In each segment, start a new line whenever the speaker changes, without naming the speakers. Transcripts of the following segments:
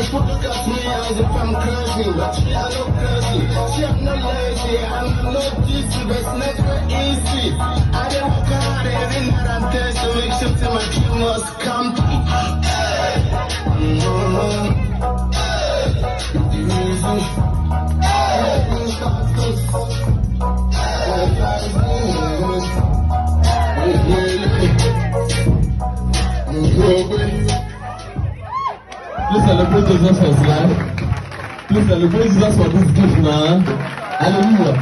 People look at me as if I'm crazy, but she are not crazy. She am not lazy, I'm not easy, but it's never easy. I don't work hard every night and day to make sure that my dream must come true.
Please celebrate Jesus for his life. Please celebrate Jesus for this gift now. Hallelujah.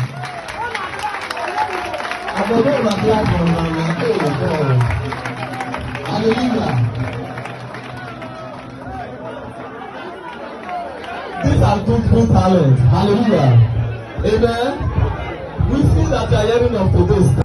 Hallelujah. These are good talents. Hallelujah. Amen. We see that you are hearing of today.